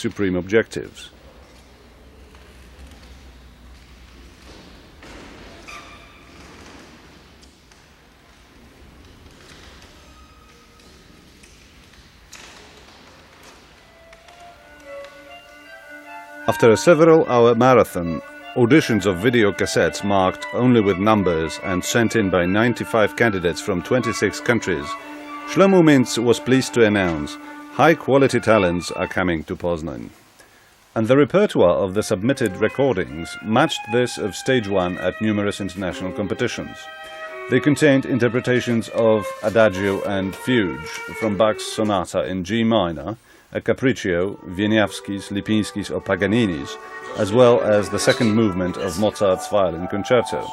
supreme objectives. After a several-hour marathon, auditions of video cassettes marked only with numbers and sent in by 95 candidates from 26 countries, Shlomo MINTZ was pleased to announce high-quality talents are coming to Poznań. And the repertoire of the submitted recordings matched this of Stage 1 at numerous international competitions. They contained interpretations of Adagio and Fugue from Bach's Sonata in G minor, a Capriccio, Wieniawski's, Lipiński's or Paganini's, as well as the second movement of Mozart's Violin Concerto.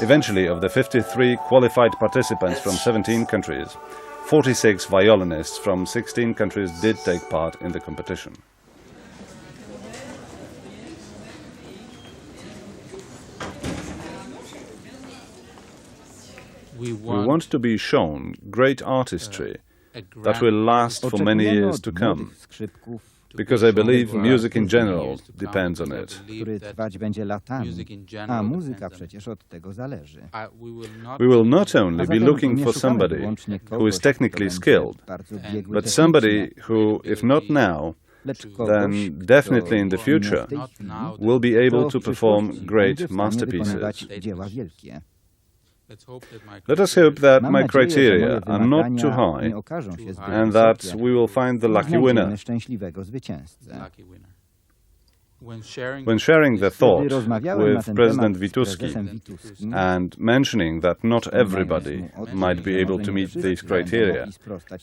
Eventually, of the 53 qualified participants from 17 countries, 46 violinists from 16 countries did take part in the competition. We want to be shown great artistry that will last for many years to come, because I believe music in general depends on it. We will not only be looking for somebody who is technically skilled, but somebody who, if not now, then definitely in the future, will be able to perform great masterpieces. Let us hope that my criteria are not too high and that we will find the lucky winner. When sharing the thought with President Witkowski and mentioning that not everybody might be able to meet these criteria,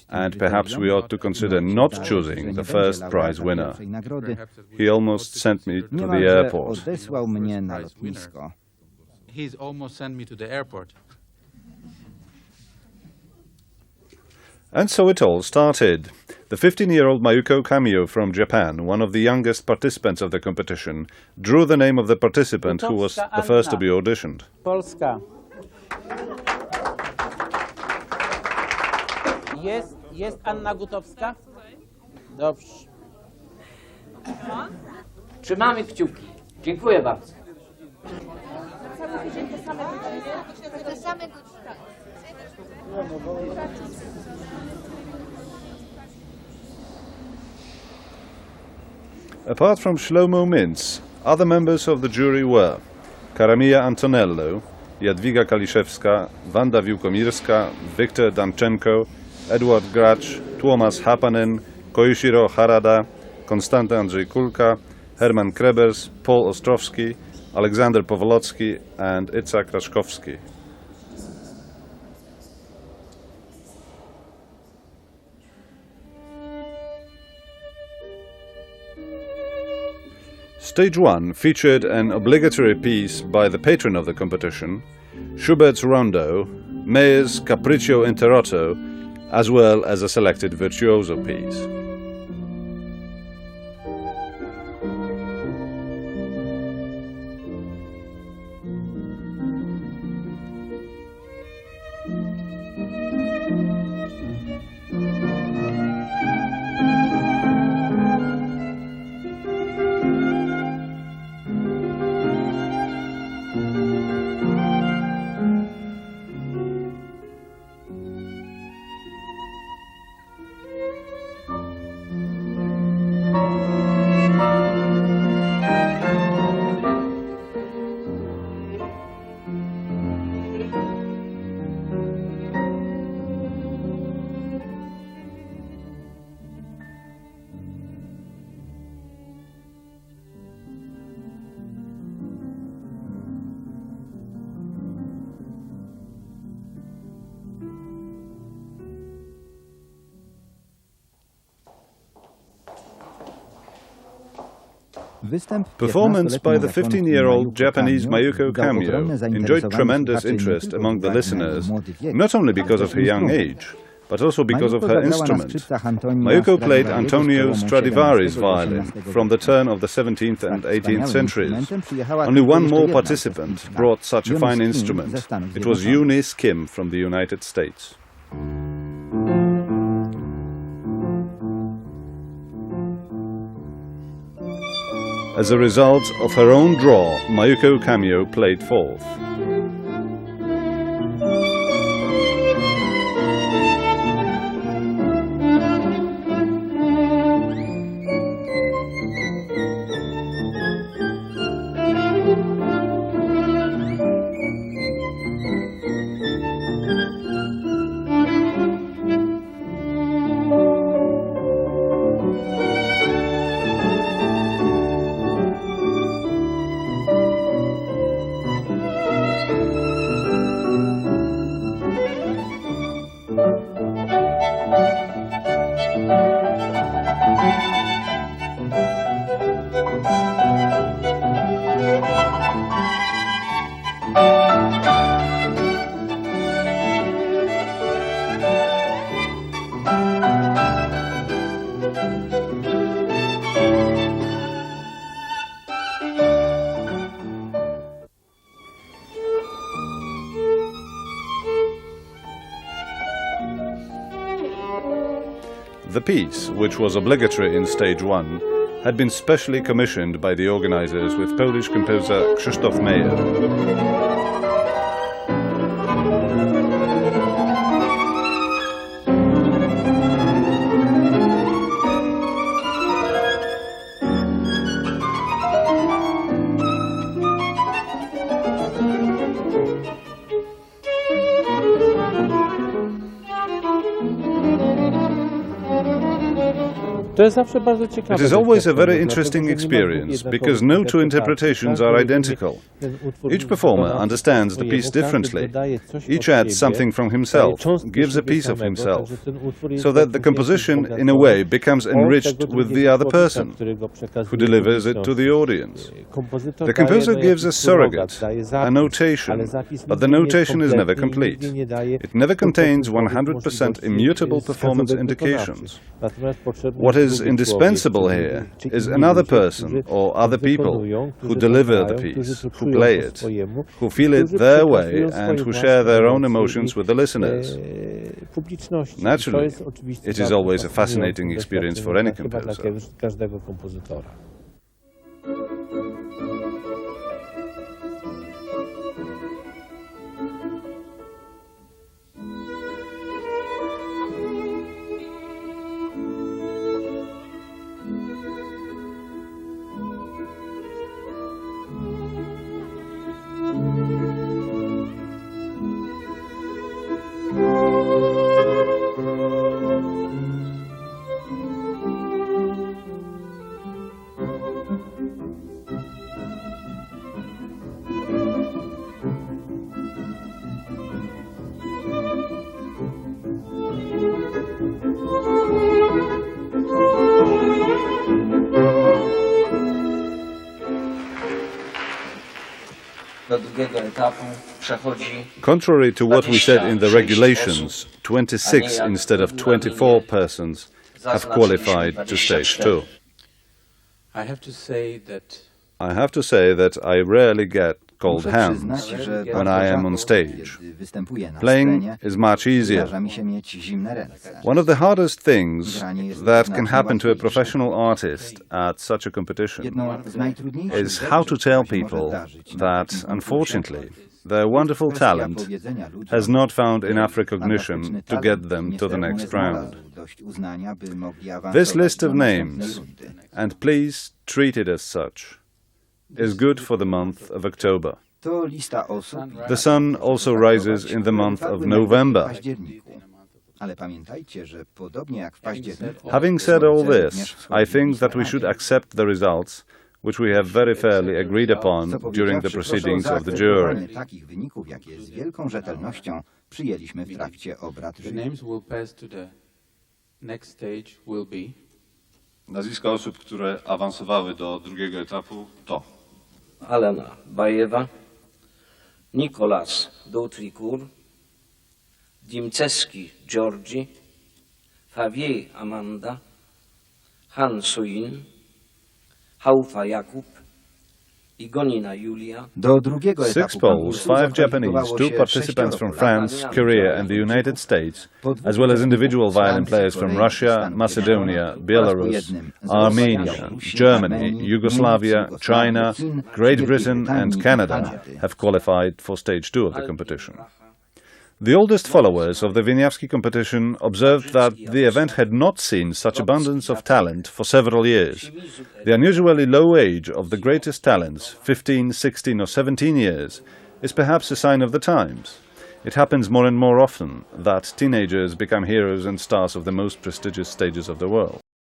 and perhaps we ought to consider not choosing the first prize winner, he almost sent me to the airport. He's almost sent me to the airport. And so it all started. The 15-year-old Mayuko Kamio from Japan, one of the youngest participants of the competition, drew the name of the participant who was the first to be auditioned. Polska. Jest Anna Gutowska? Dobrze. Trzymamy kciuki. Dziękuję bardzo. Apart from Shlomo MINTZ, other members of the jury were Cara Mia Antonello, Jadwiga Kalishewska, Wanda WIŁKOMIRSKA, Victor Danchenko, Eduard GRACZ, Tuomas HAAPANEN, Koichiro HARADA, Konstanty Andrzej Kulka, Herman KREBBERS, Paul Ostrovsky, Alexander Povolotsky and Itzhak RASHKOVSKY. Stage 1 featured an obligatory piece by the patron of the competition, Schubert's Rondo, Mayer's Capriccio Interrotto, as well as a selected virtuoso piece. Performance by the 15-year-old Japanese Mayuko Kamio enjoyed tremendous interest among the listeners, not only because of her young age, but also because of her instrument. Mayuko played Antonio Stradivari's violin from the turn of the 17th and 18th centuries. Only one more participant brought such a fine instrument. It was Eunice Kim from the United States. As a result of her own draw, Mayuko Kamio played fourth. The piece, which was obligatory in stage one, had been specially commissioned by the organizers with Polish composer Krzysztof Meyer. It is always a very interesting experience, because no two interpretations are identical. Each performer understands the piece differently. Each adds something from himself, gives a piece of himself, so that the composition, in a way, becomes enriched with the other person, who delivers it to the audience. The composer gives a surrogate, a notation, but the notation is never complete. It never contains 100% immutable performance indications. What is indispensable here is another person or other people who deliver the piece, who play it, who feel it their way and who share their own emotions with the listeners. Naturally, it is always a fascinating experience for any composer. Contrary to what we said in the regulations, 26 instead of 24 persons have qualified to stage 2. I have to say that I rarely get cold hands when I am on stage. Playing is much easier. One of the hardest things that can happen to a professional artist at such a competition is how to tell people that, unfortunately, their wonderful talent has not found enough recognition to get them to the next round. This list of names, and please treat it as such, is good for the month of October. The sun also rises in the month of November. Having said all this, I think that we should accept the results which we have very fairly agreed upon during the proceedings of the jury. the names will pass to the next stage will be Nazwiska osób, które awansowały do drugiego etapu to Alena BAEVA, Nicolas Doutricourt, Dimceski Georgi, Favier Amanda, Han Soojin, Haufa Jakub, Igonina Julia, Do drugiego 6 etapu Poles, konkursu 5 Japanese, zakwalifikowało 2 się participants 6 from Polaków. France, Korea and the United States, as well as individual violin players from Russia, Macedonia, Belarus, Armenia, Germany, Yugoslavia, China, Great Britain and Canada have qualified for stage 2 of the competition. The oldest followers of the Wieniawski competition observed that the event had not seen such abundance of talent for several years. The unusually low age of the greatest talents, 15, 16 or 17 years, is perhaps a sign of the times. It happens more and more often that teenagers become heroes and stars of the most prestigious stages of the world.